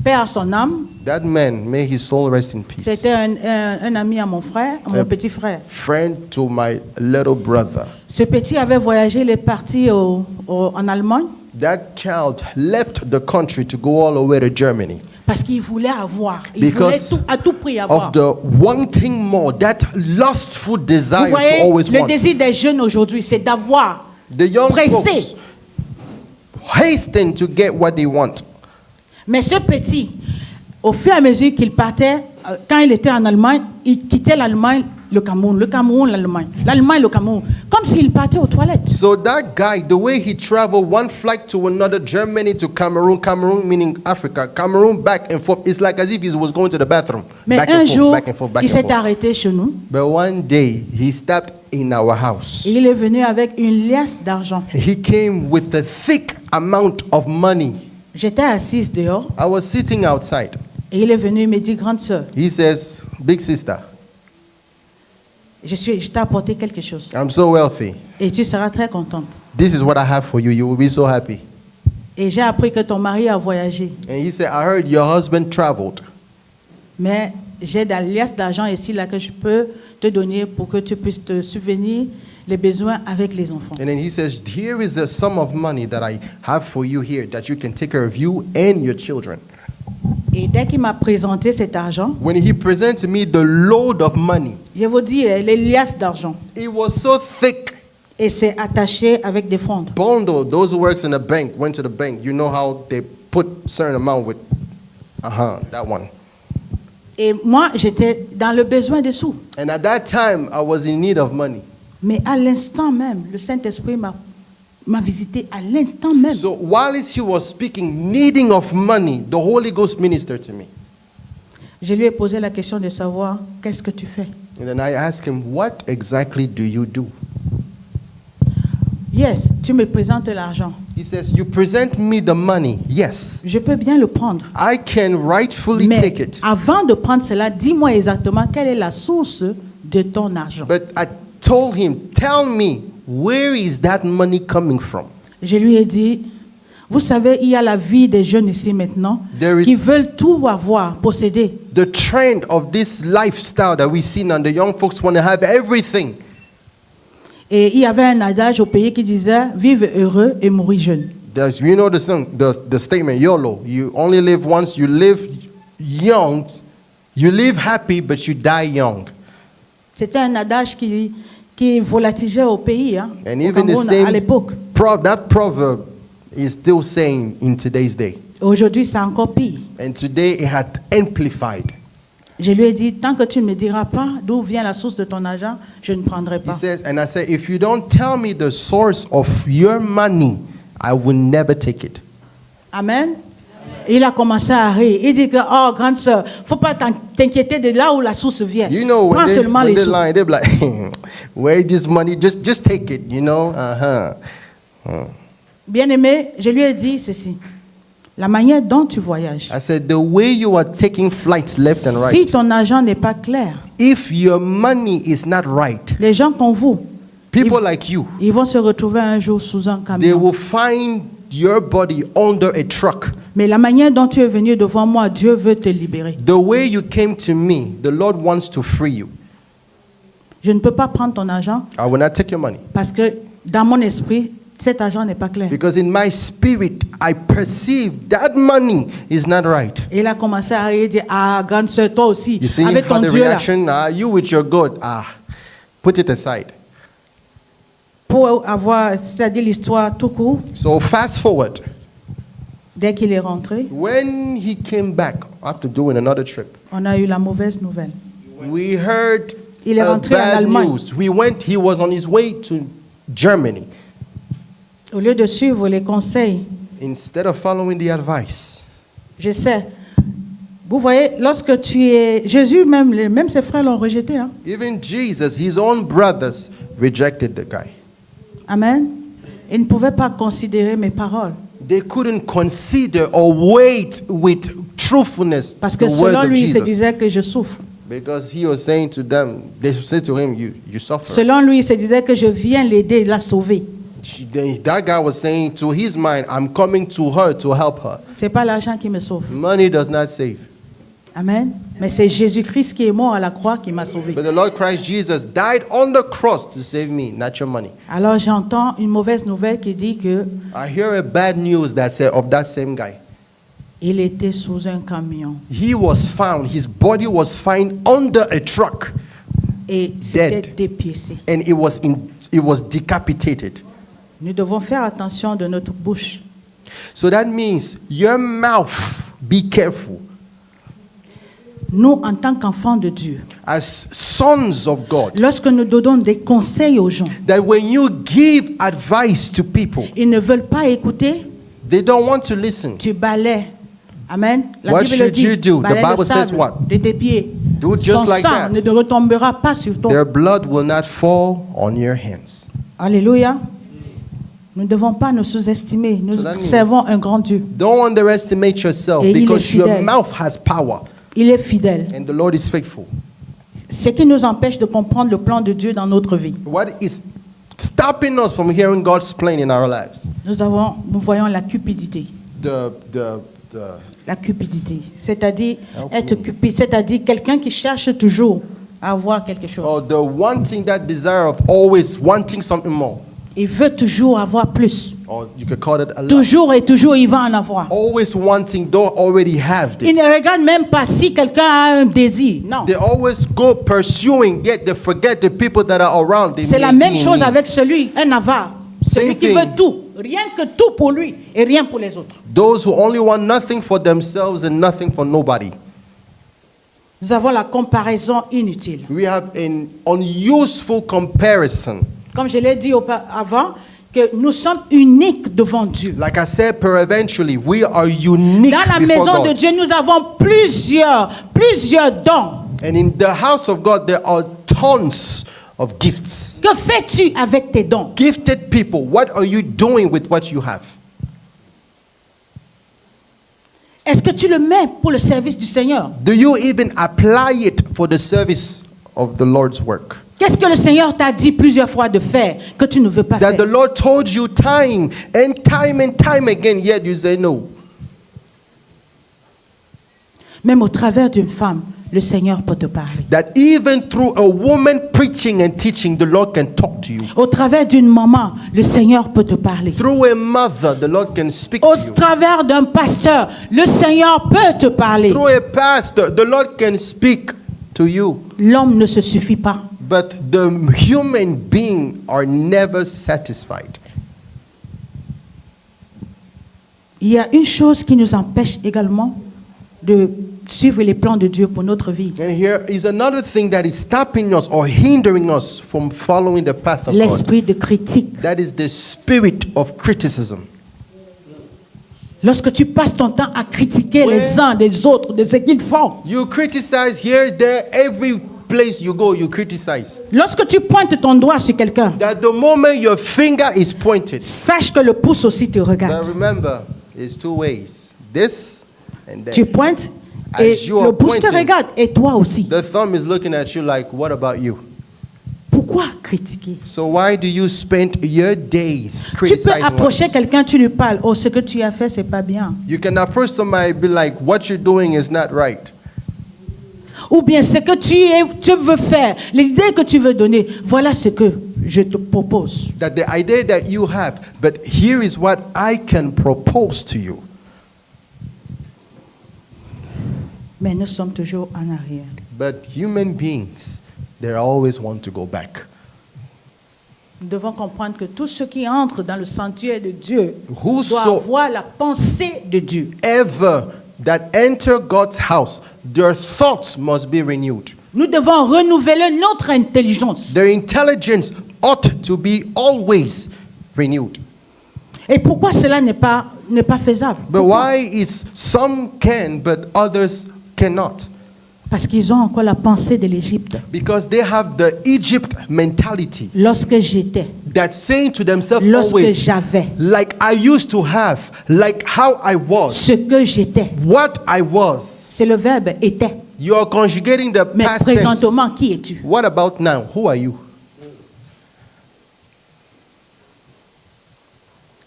Paix à son âme, that man, may his soul rest in peace. c'était un ami à mon frère, à mon petit frère. Friend to my little brother. Ce petit avait voyagé, il est parti en Allemagne That child left the country to go all the way to Germany parce qu'il voulait avoir. Il voulait because à tout prix avoir. of the wanting more, that lustful Vous desire to voyez, always le want. désir des jeunes aujourd'hui, c'est d'avoir. The young pressé. folks hasten to get what they want. Mais ce petit, au fur et à mesure qu'il partait, quand il était en Allemagne, il quittait l'Allemagne, le Cameroun, l'Allemagne, l'Allemagne, le Cameroun, comme s'il partait aux toilettes. So that guy, the way he traveled one flight to another, Germany to Cameroon, Cameroon meaning Africa, Cameroon back and forth, it's like as if he was going to the bathroom. Mais Back un and forth, jour, back and forth, back il and s'est forth. arrêté chez nous But one day, he stepped in our house. et il est venu avec une liasse d'argent. He came with a thick amount of money. J'étais assise dehors I was sitting outside. et il est venu, il me dit, grande sœur, He says, big sister, je t'ai apporté quelque chose I'm so wealthy. et tu seras très contente. This is what I have for you. You will be so happy. Et j'ai appris que ton mari a voyagé, And he said, I heard your husband traveled. mais j'ai de la liasse d'argent ici là que je peux te donner pour que tu puisses te subvenir les besoins avec les enfants. And then he says, here is a sum of money that I have for you here that you can take care of you and your children. Et dès qu'il m'a présenté cet argent, When he presented me the load of money, je vous dis, les liasses d'argent, it was so thick. et c'est attaché avec des frondes. Bundle, those who works in the bank, went to the bank. You know how they put certain amount with, that one. Et moi, j'étais dans le besoin des sous. And at that time, I was in need of money. Mais à l'instant même, le Saint-Esprit m'a visité à l'instant même. So while he was speaking, needing of money, the Holy Ghost ministered to me. Je lui ai posé la question de savoir qu'est-ce que tu fais. And then I asked him, what exactly do you do? Yes, tu me présentes l'argent. He says, you present me the money. Yes, Je peux bien le prendre. I can rightfully Mais take it. avant de prendre cela, dis-moi exactement quelle est la source de ton argent. But I told him, tell me, where is that money coming from? Je lui ai dit, vous savez, il y a la vie des jeunes ici maintenant There is- qui veulent tout avoir, posséder. The trend of this lifestyle that we see now, the young folks want to have everything. Et il y avait un adage au pays qui disait, vive heureux et mourir jeune. There's, you know the song, the statement, YOLO. You only live once, you live young, you live happy, but you die young. C'était un adage qui volatigeait au pays, hein, And au even the Cameroun, à l'époque. that proverb is still saying in today's day. Aujourd'hui, c'est encore pire. And today it had amplified. Je lui ai dit, tant que tu ne me diras pas d'où vient la source de ton argent, je ne prendrai He pas. says, and I said, if you don't tell me the source of your money, I will never take it. Amen. Il a commencé à rire. Il dit que, oh, grande sœur, faut pas t'inquiéter de là où la source vient. You know, Prends seulement when les they sous. lie, they're like, where is this money? Just take it, you know? Bien-aimé, je lui ai dit ceci. La manière dont tu voyages, I said, the way you are taking flights left and si right, ton argent n'est pas clair, if your money is not right, les gens comme vous, people like you, ils vont se retrouver un jour sous un they camion. will find your body under a truck. Mais la manière dont tu es venu devant moi, Dieu veut te libérer. The way you came to me, the Lord wants to free you. Je ne peux pas prendre ton argent I will not take your money. parce que dans mon esprit, cet argent n'est pas clair. Because in my spirit, I perceive that money is not right. Et il a commencé à rire et dire, ah, grande sœur, toi aussi, You see avec how ton the Dieu là. reaction? You with your God, put it aside. Pour avoir, c'est-à-dire l'histoire tout court, So fast forward. dès qu'il est rentré, When he came back after doing another trip, on a eu la mauvaise nouvelle. we heard Il est rentré en bad Allemagne. news. He was on his way to Germany. Au lieu de suivre les conseils, Instead of following the advice, je sais. Vous voyez, lorsque tu es... Jésus, même ses frères l'ont rejeté. Hein? even Jesus, his own brothers, rejected the guy. Amen. Ils ne pouvaient pas considérer mes paroles. They couldn't consider or wait with truthfulness Parce que the words selon of lui, il se Jesus. disait que je souffre. Because he was saying to them, they said to him, you suffer. Selon lui, il se disait que je viens l'aider, la sauver. That guy was saying to his mind, I'm coming to her to help her. C'est pas l'argent qui me sauve. Money does not save. Amen. Mais c'est Jésus-Christ qui est mort à la croix qui m'a sauvé. But the Lord Christ Jesus died on the cross to save me, not your money. Alors j'entends une mauvaise nouvelle qui dit que I hear a bad news that said of that same guy. il était sous un camion He was found, his body was found under a truck, et c'était Dead. dépiécé. and it was decapitated. Nous devons faire attention de notre bouche. So that means your mouth, be careful. Nous, en tant qu'enfants de Dieu, As sons of God, lorsque nous donnons des conseils aux gens, that when you give advice to people, ils ne veulent pas écouter, they don't want to listen. tu balais. Amen. La What Bible le should dit. you do? The Balais le Bible says sable what? de tes pieds. Do it just Son like sang that. ne retombera pas sur ton. Their blood will not fall on your hands. Alléluia. Nous ne devons pas nous sous-estimer. Nous So that means- servons un grand Dieu. Don't underestimate yourself Et il est because your fidèle. mouth has power Il est fidèle. and the Lord is faithful. Ce qui nous empêche de comprendre le plan de Dieu dans notre vie. What is stopping us from hearing God's plan in our lives? Nous voyons la cupidité. The La cupidité. C'est-à-dire Help être me. cupide. C'est-à-dire quelqu'un qui cherche toujours à avoir quelque chose. or the wanting, that desire of always wanting something more. Il veut toujours avoir plus. Or you could call it a lust. Toujours et toujours, il va en avoir. Always wanting, don't already have Il it. ne regarde même pas si quelqu'un a un désir. Non. They always go pursuing, yet they forget the people that are around. They C'est la may même be in chose need. avec celui, un avare. Celui Same qui thing. veut tout. Rien que tout pour lui et rien pour les autres. Those who only want nothing for themselves and nothing for nobody. Nous avons la comparaison inutile. We have an unuseful comparison. Comme je l'ai dit avant, que nous sommes uniques devant Dieu. Like I said, eventually, we are unique Dans la before maison de God. Dieu, nous avons plusieurs dons. And in the house of God, there are tons of gifts. Que fais-tu avec tes dons? Gifted people, what are you doing with what you have? Est-ce que tu le mets pour le service du Seigneur? Do you even apply it for the service of the Lord's work? Qu'est-ce que le Seigneur t'a dit plusieurs fois de faire que tu ne veux pas That the faire? Lord told you time and time again, yet you say no. Même au travers d'une femme, le Seigneur peut te parler. That even through a woman preaching and teaching, the Lord can talk to you. Au travers d'une maman, le Seigneur peut te parler. Through a mother, the Lord can speak Au to you. travers d'un pasteur, le Seigneur peut te parler. Through a pastor, the Lord can speak to you. L'homme ne se suffit pas. But the human being are never satisfied. Il y a une chose qui nous empêche également de suivre les plans de Dieu pour notre vie. And here is another thing that is stopping us or hindering us from following the path of God. L'esprit de critique. That is the spirit of criticism. Lorsque tu passes ton temps à critiquer Ouais. les uns des autres, de ce qu'ils font. You criticize here, there, every place you go, you criticize. Lorsque tu pointes ton doigt sur quelqu'un, That the moment your finger is pointed, sache que le pouce aussi te but regarde. remember, it's two ways. This and Tu that. pointes As et you are le pouce te pointing, regarde et toi aussi. The thumb is looking at you like, what about you? Pourquoi critiquer? So why do you spend your days Tu peux criticizing approcher others? quelqu'un, tu lui parles. Oh, ce que tu as fait, c'est pas bien. You can approach somebody and be like, what you're doing is not right. Ou bien ce que tu veux faire, l'idée que tu veux donner, voilà ce que je te propose. That the idea that you have, but here is what I can propose to you. Mais nous sommes toujours en arrière. But human beings, they always want to go back. Nous devons comprendre que tous ceux qui entrent dans le sanctuaire de Dieu Whoso- doivent avoir la pensée de Dieu. Ever that enter God's house, their thoughts must be renewed. Nous devons renouveler notre intelligence. Their intelligence ought to be always renewed. Et pourquoi cela n'est pas faisable? But why is some can but others cannot? Parce qu'ils ont encore la pensée de l'Égypte. Because they have the Egypt mentality Lorsque j'étais, that saying to themselves lorsque always, j'avais, like I used to have, like how I was, ce que j'étais. what I was. C'est le verbe était. You are conjugating the Mais past tense. présentement, qui es-tu? What about now? Who are you?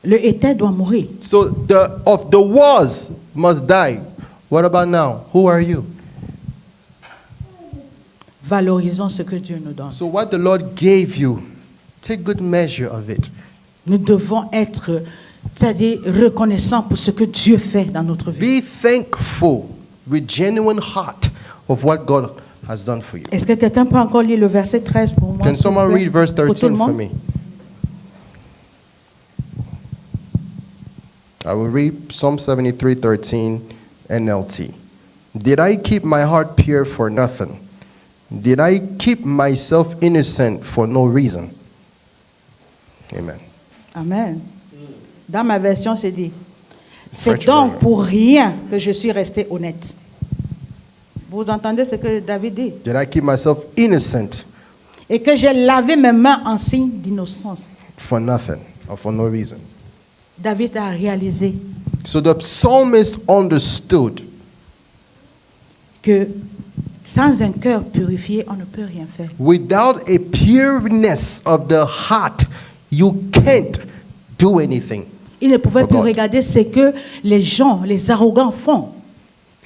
Le était doit mourir. So the was must die. What about now? Who are you? Valorisons ce que Dieu nous donne. So what the Lord gave you, take good measure of it. Nous devons être, c'est-à-dire reconnaissants pour ce que Dieu fait dans notre vie. Be thankful with genuine heart of what God has done for you. Est-ce que quelqu'un peut encore lire le verset 13 pour moi? Can s'il vous someone plaît? read verse Pour tout 13 le for monde? me? I will read Psalm 73:13 NLT. Did I keep my heart pure for nothing? Did I keep myself innocent for no reason? Amen. Amen. Dans ma version, c'est dit, c'est French donc version. pour rien que je suis resté honnête. Vous entendez ce que David dit? Did I keep myself innocent Et que j'ai lavé mes mains en signe d'innocence. for nothing or for no reason? David a réalisé So the psalmist understood que sans un cœur purifié, on ne peut rien faire. without a pureness of the heart, you can't do anything. Il ne pouvait Oh plus God. regarder ce que les gens, les arrogants font.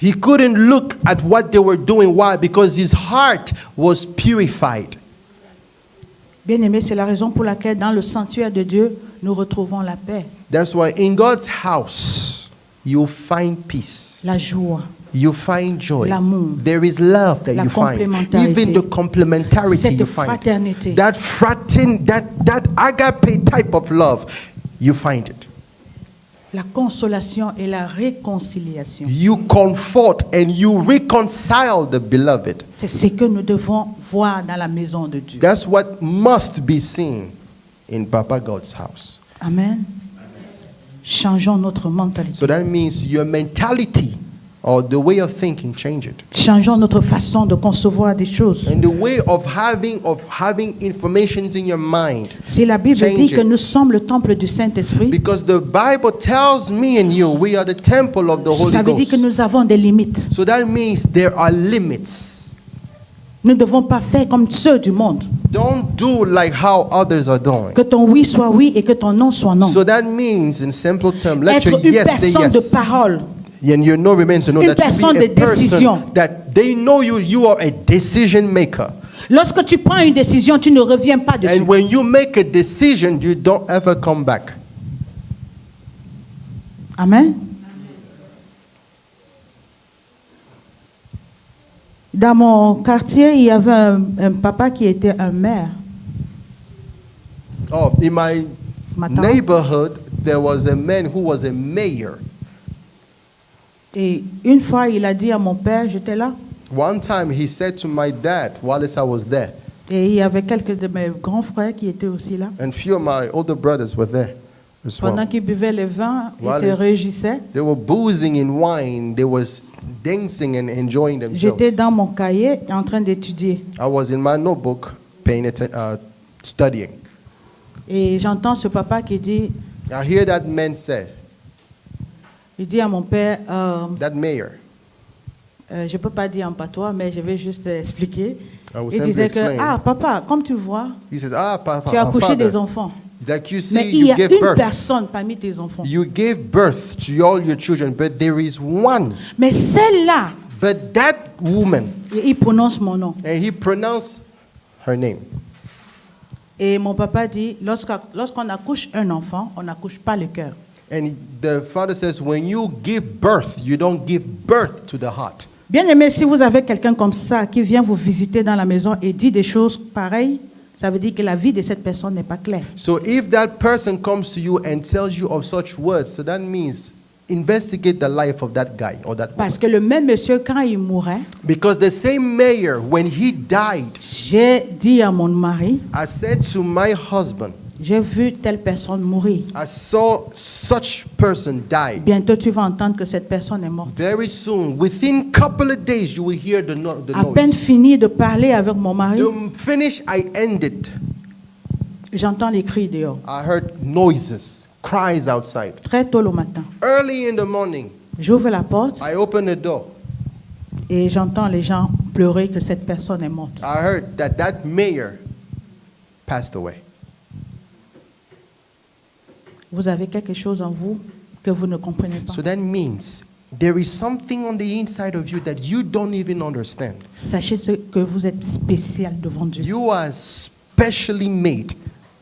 He couldn't look at what they were doing. Why? Because his heart was purified. Bien-aimés, c'est la raison pour laquelle dans le sanctuaire de Dieu, nous retrouvons la paix, That's why in God's house, you find peace. la joie. You find joy. L'amour. There is love that La you find. complémentarité. Even the complementarity Cette you find. fraternité. That agape type of love, you find it. La consolation et la réconciliation. You comfort and you reconcile the beloved. C'est ce que nous devons voir dans la maison de Dieu. That's what must be seen in Papa God's house. Amen. Changeons notre mentalité. So that means your mentality or the way of thinking, change it. Changeons notre façon de concevoir des choses. And the way of having informations in your mind. Si la Bible Change dit que it. nous sommes le temple du Saint-Esprit, Because the Bible tells me and you, we are the temple of the Holy ça veut dire que Ghost. nous avons des limites. So that means there are limits. Nous ne devons pas faire comme ceux du monde. Don't do like how others are doing. Que ton oui soit oui et que ton non soit non. So that means, in simple terms, let your Être une yes say personne de yes. parole. And your no remains to know Une that you personne be a de décision. person that they know you are a decision maker. Lorsque tu prends une décision, tu ne reviens pas dessus. And when you make a decision, you don't ever come back. Amen. Dans mon quartier, il y avait un papa qui était un maire. Oh, in my Ma tante. neighborhood, there was a man who was a mayor. Et une fois, il a dit à mon père, j'étais là, One time he said to my dad, whilst I was there, et il y avait quelques de mes grands frères qui étaient aussi là. and few of my older brothers were there as Pendant well. qu'ils buvaient le vin, ils While se it's- réjouissaient. They were boozing in wine. They were dancing and enjoying J'étais themselves. dans mon cahier en train d'étudier. I was in my notebook studying. Et j'entends ce papa qui dit, I hear that man say, il dit à mon père, that mayor. je ne peux pas dire en patois, mais je vais juste expliquer. I will Il simply disait que, explain. ah papa, comme tu vois, He says, Papa, tu as accouché father, des enfants. like you see, Mais il y you a gave une birth. personne parmi tes enfants. You gave birth to all your children, but there is one. Mais celle-là, But that woman, et il prononce mon nom. and he pronounced her name. Et mon papa dit, lorsqu'on accouche un enfant, on n'accouche pas le cœur. And the father says, when you give birth, you don't give birth to the heart. Bien aimé, si vous avez quelqu'un comme ça qui vient vous visiter dans la maison et dit des choses pareilles, ça veut dire que la vie de cette personne n'est pas claire. So if that person comes to you and tells you of such words, so that means investigate the life of that guy or that woman. Parce que le même monsieur, quand il mourait, Because the same mayor, when he died, j'ai dit à mon mari, I said to my husband, j'ai vu telle personne mourir. I saw such person die. Bientôt, tu vas entendre que cette personne est morte. Very soon, within couple of days, you will hear the À peine noise. fini de parler avec mon mari, To finish, I ended. j'entends les cris dehors. I heard noises, cries outside. Très tôt le matin. Early in the morning, J'ouvre la porte I opened the door. et j'entends les gens pleurer que cette personne est morte. I heard that mayor passed away. vous avez quelque chose en vous que vous ne comprenez pas. So that means there is something on the inside of you that you don't even understand. Sachez que vous êtes spécial devant Dieu. You are specially made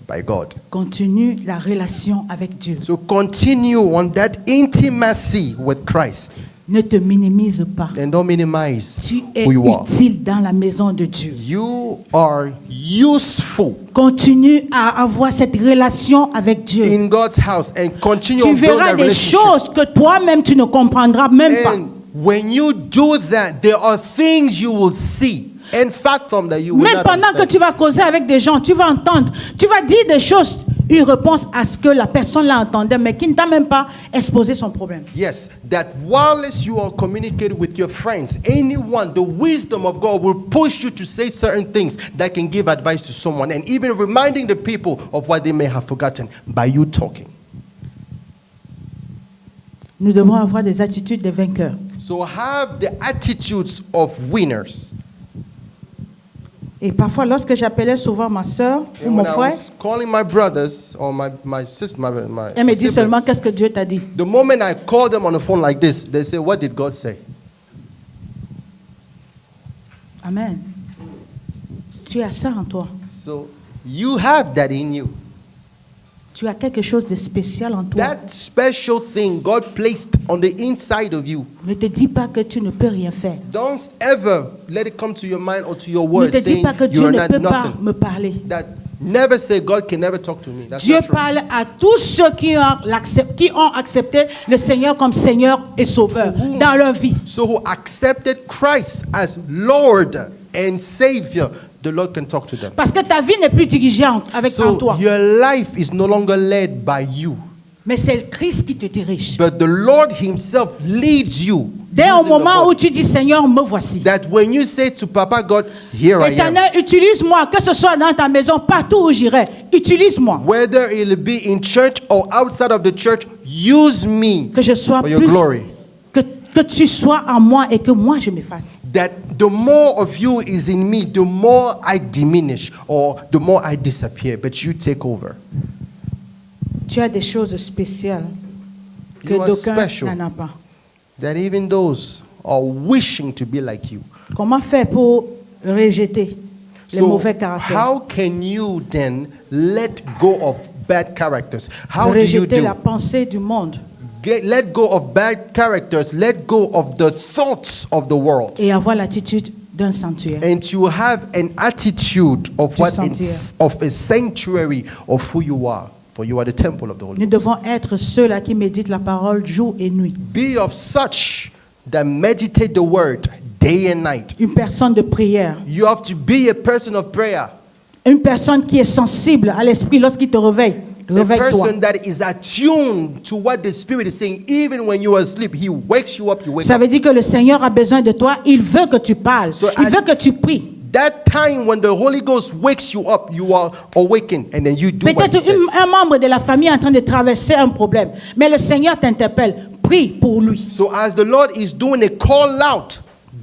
by God. Continue la relation avec Dieu. So continue on that intimacy with Christ Ne te minimise pas. and don't minimize Tu es who you are. utile dans la maison de Dieu. You are useful Continue à avoir cette relation avec Dieu. in God's house and continue Tu on building verras that des relationship. choses que toi-même tu ne comprendras même pas. And when you do that, there are things you will see and fathom that you will Même not pendant que understand. tu vas causer avec des gens, tu vas entendre, tu vas dire des choses, une réponse à ce que la personne là entendait, mais qui ne t'a même pas exposé son problème. Yes, that whilst you are communicating with your friends, anyone, the wisdom of God will push you to say certain things that can give advice to someone, and even reminding the people of what they may have forgotten by you talking. Nous devons avoir des attitudes de vainqueurs. So have the attitudes of winners. Et parfois, lorsque j'appelais souvent ma soeur ou And mon when I frère, was calling my brothers or my sister, my elle me dit seulement siblings, qu'est-ce que Dieu t'a dit. the moment I call them on the phone like this, they say, "What did God say?" Amen. Tu as ça en toi. So you have that in you. Tu as quelque chose de spécial en toi. That special thing God placed on the inside of you. Ne te dis pas que tu ne peux rien faire. Don't ever let it come to your mind or to your Ne words te dis saying pas que you Dieu are ne not peut pas nothing. me parler. That never say God can never talk to me. That's Dieu not true. parle à tous ceux qui ont accepté le Seigneur comme Seigneur et Sauveur dans leur vie. So who accepted Christ as Lord and Savior, the Lord can talk to them. Parce que ta vie n'est plus dirigée en So toi. your life is no longer led by you, Mais c'est le Christ qui te dirige. but the Lord Himself leads you. Dès au using the moment où body. tu dis Seigneur, me voici. That when you say to Papa God, here I am. Éternel, utilise-moi, que ce soit dans ta maison, partout où j'irai. Utilise-moi. Whether it'll be in church or outside of the church, use me Que je sois for your plus. glory. Que tu sois en moi et que moi je m'efface. That the more of you is in me, the more I diminish or the more I disappear, but you take over. Tu as des choses spéciales que You are d'aucuns special. n'en ont pas. That even those are wishing to be like you. Comment faire pour rejeter les So mauvais caractères? how can you then let go of bad characters? How do you Rejeter la do? pensée du monde Let go of bad characters. Let go of the thoughts of the world. et avoir l'attitude d'un sanctuaire. And to have an attitude of Du what sanctuaire. is of a sanctuary of who you are. For you are the temple of the Holy Nous Ghost. devons être ceux-là qui méditent la parole jour et nuit. Be of such that meditate the word day and night. Une personne de prière. You have to be a person of prayer. Une personne qui est sensible à l'esprit lorsqu'il te réveille. A Réveille-toi. person that is attuned to what the Spirit is saying. Even when you are asleep, He wakes you up, you wake Ça up. veut dire que le Seigneur a besoin de toi. Il veut que tu parles. So Il at- veut que tu pries. That time when the Holy Ghost wakes you up, you are awakened and then you do what He Peut-être says. un membre de la famille est en train de traverser un problème. Mais le Seigneur t'interpelle. Prie pour lui. So as the Lord is doing a call out,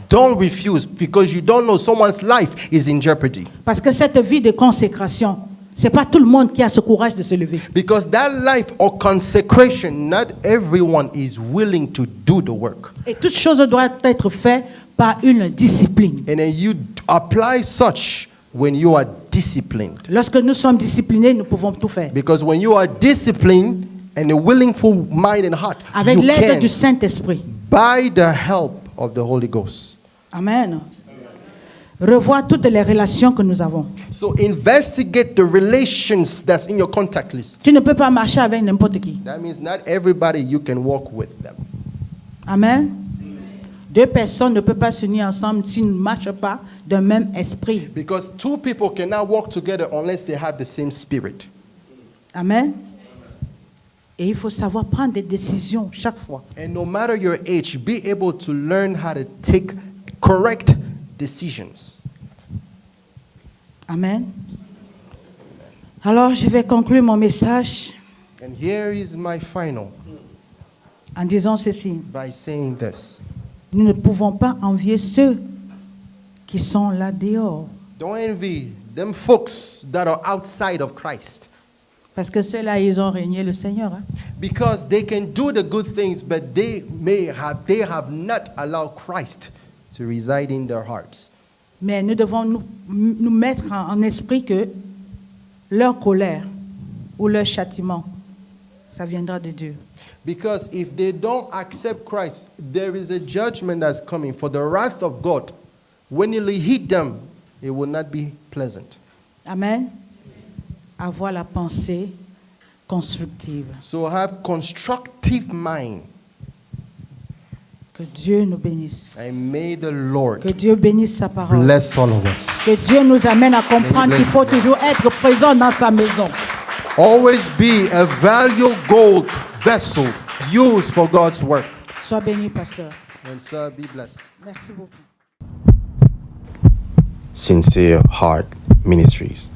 don't refuse because you don't know someone's life is in jeopardy. Parce que cette vie de consécration, c'est pas tout le monde qui a ce courage de se lever. Because that life or consecration, not everyone is willing to do the work. Et toute chose doit être faite par une discipline. And then you apply such when you are disciplined. Lorsque nous sommes disciplinés, nous pouvons tout faire. Because when you are disciplined and a willingful mind and heart, Avec you l'aide can, du Saint-Esprit. by the help of the Holy Ghost. Amen. Revois toutes les relations que nous avons. So investigate the relations that's in your contact list. Tu ne peux pas marcher avec n'importe qui. That means not everybody you can walk with them. Amen. Deux personnes ne peuvent pas s'unir ensemble s'ils ne marchent pas d'un même esprit. Because two people cannot walk together unless they have the same spirit. Amen. Et il faut savoir prendre des décisions chaque fois. And no matter your age, be able to learn how to take correct decisions. Amen. Alors, je vais conclure mon message And here is my final en disant ceci. by saying this. Nous ne pouvons pas envier ceux qui sont là dehors. Don't envy them folks that are outside of Christ. Parce que ceux-là, ils ont régné le Seigneur. Hein. Because they can do the good things, but they have not allowed Christ to reside in their hearts. Mais nous devons nous mettre en esprit que leur colère ou leur châtiment, ça viendra de Dieu. Because if they don't accept Christ, there is a judgment that's coming for the wrath of God. When it will hit them, it will not be pleasant. Amen. Avoir la pensée constructive. So have constructive mind, Que Dieu nous bénisse. and may the Lord Que Dieu bénisse sa parole. bless all of us. Que Dieu nous amène à comprendre qu'il faut toujours être présent dans sa maison. Always be a valuable gold vessel used for God's work. Sois béni, pasteur. And sir, be blessed. Merci beaucoup. Sincere Heart Ministries.